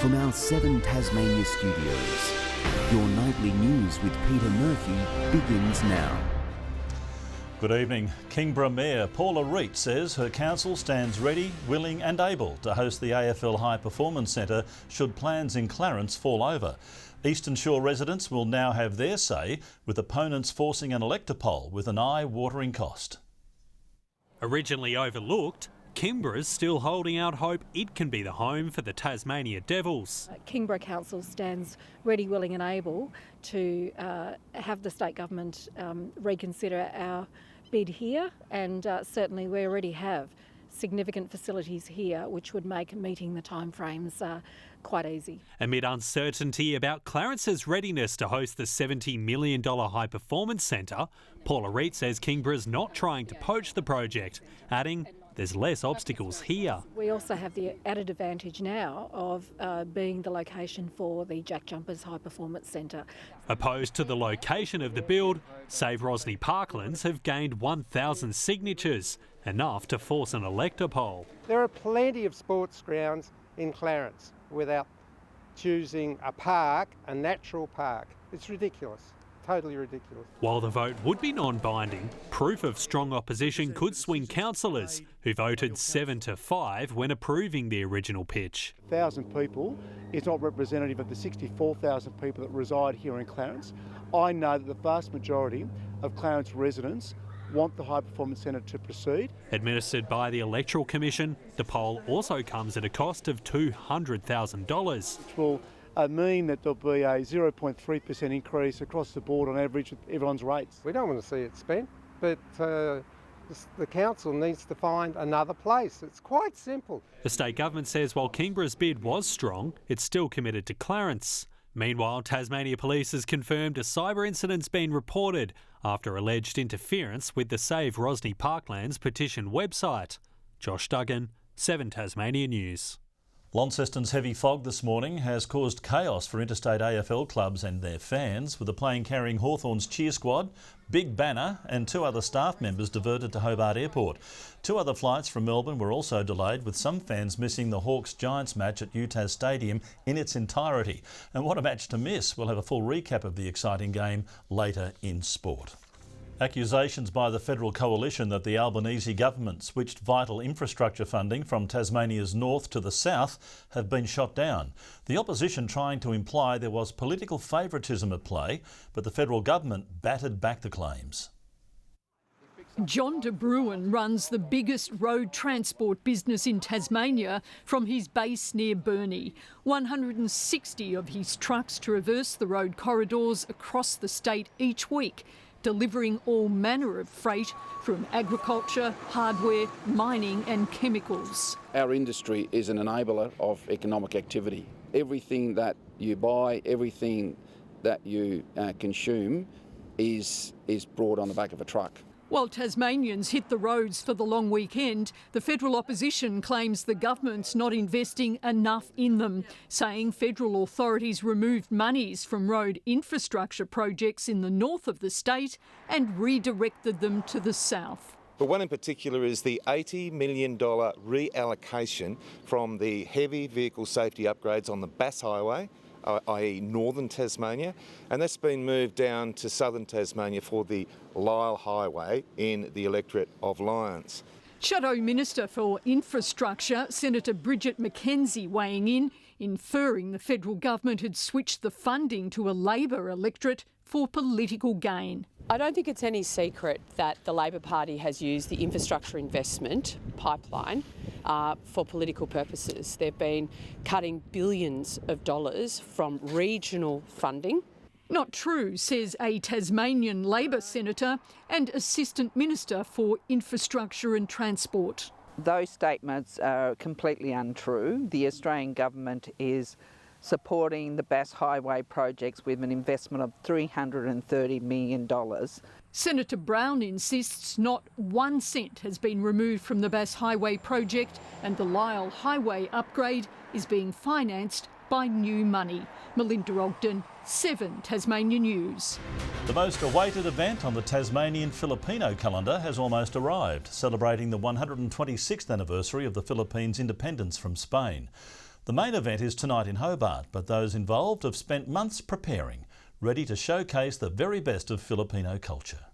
From our 7 Tasmania studios, your nightly news with Peter Murphy begins now. Good evening. Kingborough Mayor Paula Reid says her council stands ready, willing and able to host the AFL High Performance Centre should plans in Clarence fall over. Eastern Shore residents will now have their say, with opponents forcing an elector poll with an eye-watering cost. Originally overlooked, Kingborough is still holding out hope it can be the home for the Tasmania Devils. Kingborough Council stands ready, willing and able to have the state government reconsider our bid here, and certainly we already have significant facilities here which would make meeting the timeframes quite easy. Amid uncertainty about Clarence's readiness to host the $70 million High Performance Centre, Paula Reid says Kingborough's not trying to poach the project, adding there's less obstacles here. We also have the added advantage now of being the location for the Jack Jumpers High Performance Centre. Opposed to the location of the build, Save Rosny Parklands have gained 1,000 signatures, enough to force an elector poll. There are plenty of sports grounds in Clarence without choosing a park, a natural park. It's ridiculous. Totally ridiculous. While the vote would be non-binding, proof of strong opposition could swing councillors who voted 7-5 when approving the original pitch. 1,000 people is not representative of the 64,000 people that reside here in Clarence. I know that the vast majority of Clarence residents want the High Performance Centre to proceed. Administered by the Electoral Commission, the poll also comes at a cost of $200,000. Which will mean that there'll be a 0.3% increase across the board on average with everyone's rates. We don't want to see it spent, but the council needs to find another place. It's quite simple. The state government says while Kingborough's bid was strong, it's still committed to Clarence. Meanwhile, Tasmania Police has confirmed a cyber incident's been reported after alleged interference with the Save Rosny Parklands petition website. Josh Duggan, 7 Tasmania News. Launceston's heavy fog this morning has caused chaos for interstate AFL clubs and their fans, with the plane carrying Hawthorn's cheer squad, big banner and 2 other staff members diverted to Hobart Airport. 2 other flights from Melbourne were also delayed, with some fans missing the Hawks-Giants match at UTAS Stadium in its entirety. And what a match to miss. We'll have a full recap of the exciting game later in sport. Accusations by the federal coalition that the Albanese government switched vital infrastructure funding from Tasmania's north to the south have been shot down. The opposition trying to imply there was political favouritism at play, but the federal government battered back the claims. John de Bruin runs the biggest road transport business in Tasmania from his base near Burnie. 160 of his trucks traverse the road corridors across the state each week, delivering all manner of freight from agriculture, hardware, mining and chemicals. Our industry is an enabler of economic activity. Everything that you buy, everything that you consume is brought on the back of a truck. While Tasmanians hit the roads for the long weekend, the federal opposition claims the government's not investing enough in them, saying federal authorities removed monies from road infrastructure projects in the north of the state and redirected them to the south. But one in particular is the $80 million reallocation from the heavy vehicle safety upgrades on the Bass Highway, i.e. northern Tasmania, and that's been moved down to southern Tasmania for the Lyle Highway in the electorate of Lyons. Shadow Minister for Infrastructure, Senator Bridget McKenzie, weighing in, inferring the federal government had switched the funding to a Labor electorate for political gain. I don't think it's any secret that the Labor Party has used the infrastructure investment pipeline for political purposes. They've been cutting billions of dollars from regional funding. Not true, says a Tasmanian Labor senator and Assistant Minister for Infrastructure and Transport. Those statements are completely untrue. The Australian government is supporting the Bass Highway projects with an investment of $330 million. Senator Brown insists not 1 cent has been removed from the Bass Highway project and the Lyle Highway upgrade is being financed by new money. Melinda Ogden, 7 Tasmania News. The most awaited event on the Tasmanian Filipino calendar has almost arrived, celebrating the 126th anniversary of the Philippines' independence from Spain. The main event is tonight in Hobart, but those involved have spent months preparing, ready to showcase the very best of Filipino culture.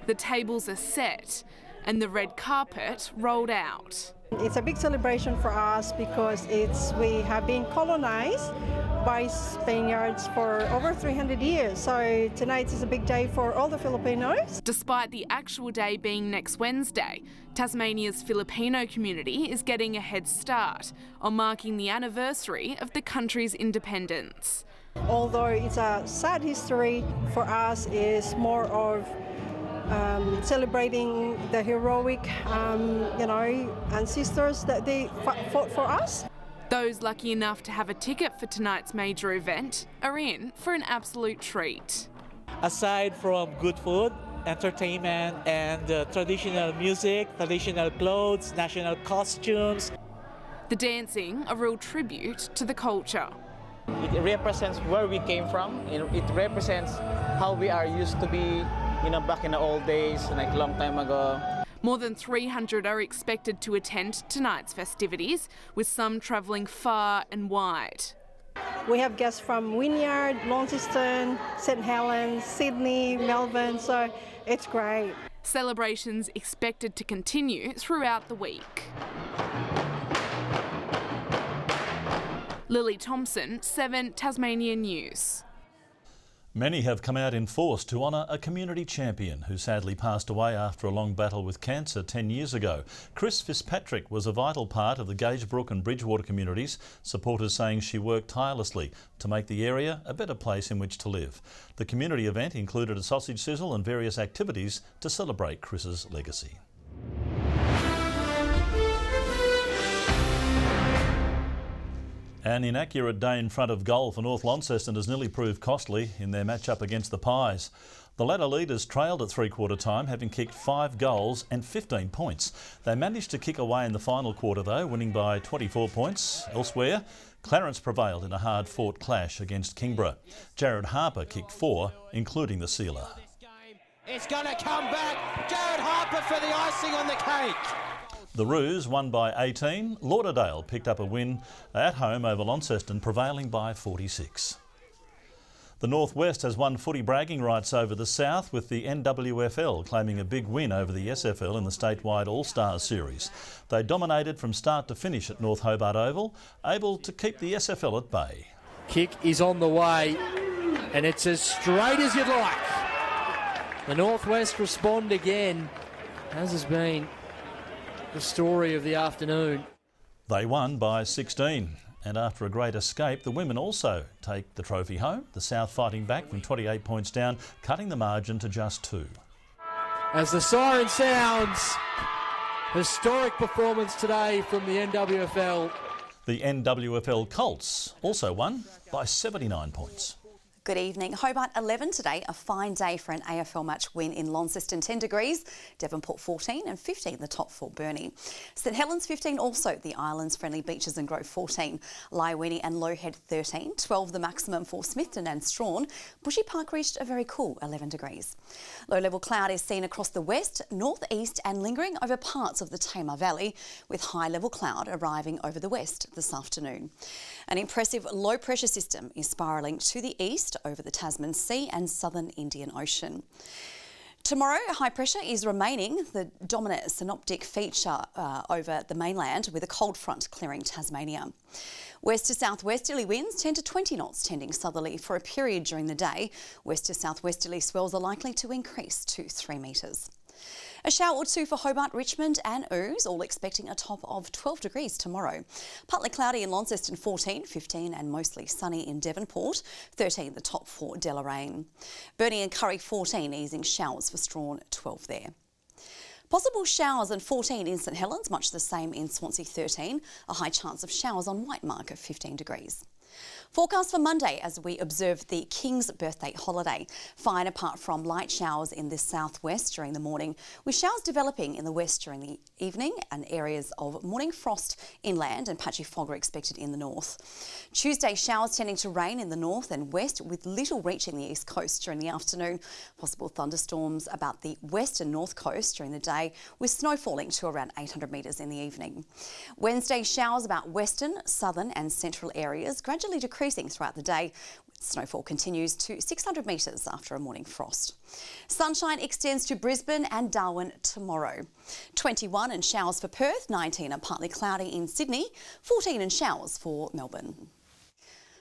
The tables are set and the red carpet rolled out. It's a big celebration for us because we have been colonized by Spaniards for over 300 years. So tonight is a big day for all the Filipinos. Despite the actual day being next Wednesday, Tasmania's Filipino community is getting a head start on marking the anniversary of the country's independence. Although it's a sad history, for us is more of celebrating the heroic, ancestors that they fought for us. Those lucky enough to have a ticket for tonight's major event are in for an absolute treat. Aside from good food, entertainment and traditional music, traditional clothes, national costumes. The dancing, a real tribute to the culture. It represents where we came from. It represents how we are used to be, back in the old days, like a long time ago. More than 300 are expected to attend tonight's festivities, with some travelling far and wide. We have guests from Wynyard, Launceston, St Helens, Sydney, Melbourne, so it's great. Celebrations expected to continue throughout the week. Lily Thompson, 7 Tasmania News. Many have come out in force to honour a community champion who sadly passed away after a long battle with cancer 10 years ago. Chris Fitzpatrick was a vital part of the Gagebrook and Bridgewater communities, supporters saying she worked tirelessly to make the area a better place in which to live. The community event included a sausage sizzle and various activities to celebrate Chris's legacy. An inaccurate day in front of goal for North Launceston has nearly proved costly in their match-up against the Pies. The ladder leaders trailed at three-quarter time, having kicked 5 goals and 15 points. They managed to kick away in the final quarter though, winning by 24 points. Elsewhere, Clarence prevailed in a hard-fought clash against Kingborough. Jared Harper kicked 4, including the sealer. It's going to come back. Jared Harper for the icing on the cake. The Roos won by 18. Lauderdale picked up a win at home over Launceston, prevailing by 46. The North West has won footy bragging rights over the South, with the NWFL claiming a big win over the SFL in the statewide All-Stars series. They dominated from start to finish at North Hobart Oval, able to keep the SFL at bay. Kick is on the way, and it's as straight as you'd like. The North West respond again, as has been the story of the afternoon. They won by 16, and after a great escape, the women also take the trophy home, the South fighting back from 28 points down, cutting the margin to just 2. As the siren sounds, historic performance today from the NWFL. The NWFL Colts also won by 79 points. Good evening. Hobart 11 today, a fine day for an AFL match win in Launceston 10 degrees, Devonport 14 and 15 the top for Burnie. St Helens 15 also, the Islands Friendly Beaches and Grove 14, Laiwini and Lowhead 13, 12 the maximum for Smithton and Strawn. Bushy Park reached a very cool 11 degrees. Low level cloud is seen across the west, northeast and lingering over parts of the Tamar Valley, with high level cloud arriving over the west this afternoon. An impressive low pressure system is spiralling to the east over the Tasman Sea and southern Indian Ocean. Tomorrow, high pressure is remaining the dominant synoptic feature over the mainland, with a cold front clearing Tasmania. West to southwesterly winds 10 to 20 knots, tending southerly for a period during the day. West to southwesterly swells are likely to increase to 3 metres. A shower or two for Hobart, Richmond and Ouse, all expecting a top of 12 degrees tomorrow. Partly cloudy in Launceston 14, 15 and mostly sunny in Devonport, 13 the top for Deloraine. Burnie and Curry 14, easing showers for Strawn 12 there. Possible showers and 14 in St Helens, much the same in Swansea 13, a high chance of showers on Whitemark at 15 degrees. Forecast for Monday as we observe the King's birthday holiday. Fine apart from light showers in the southwest during the morning, with showers developing in the west during the evening and areas of morning frost inland and patchy fog are expected in the north. Tuesday, showers tending to rain in the north and west with little reaching the east coast during the afternoon. Possible thunderstorms about the west and north coast during the day with snow falling to around 800 metres in the evening. Wednesday, showers about western, southern and central areas gradually decreasing throughout the day. Snowfall continues to 600 metres after a morning frost. Sunshine extends to Brisbane and Darwin tomorrow. 21 and showers for Perth, 19 and partly cloudy in Sydney, 14 and showers for Melbourne.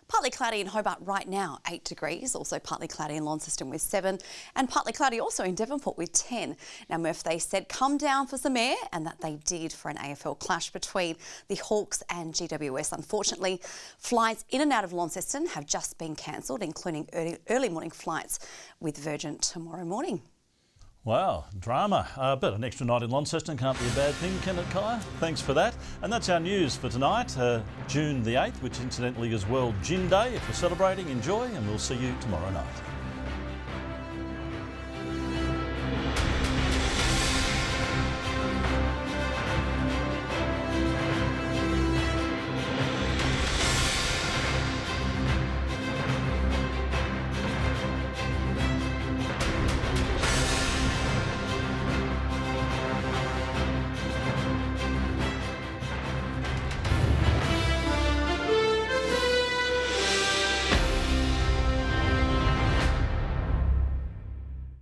Partly cloudy in Hobart right now, 8 degrees. Also partly cloudy in Launceston with 7 and partly cloudy also in Devonport with 10. Now Murph, they said come down for some air and that they did for an AFL clash between the Hawks and GWS. Unfortunately, flights in and out of Launceston have just been cancelled, including early morning flights with Virgin tomorrow morning. Wow, drama. But an extra night in Launceston can't be a bad thing, can it, Kaya? Thanks for that. And that's our news for tonight, June the 8th, which incidentally is World Gin Day. If you're celebrating, enjoy, and we'll see you tomorrow night.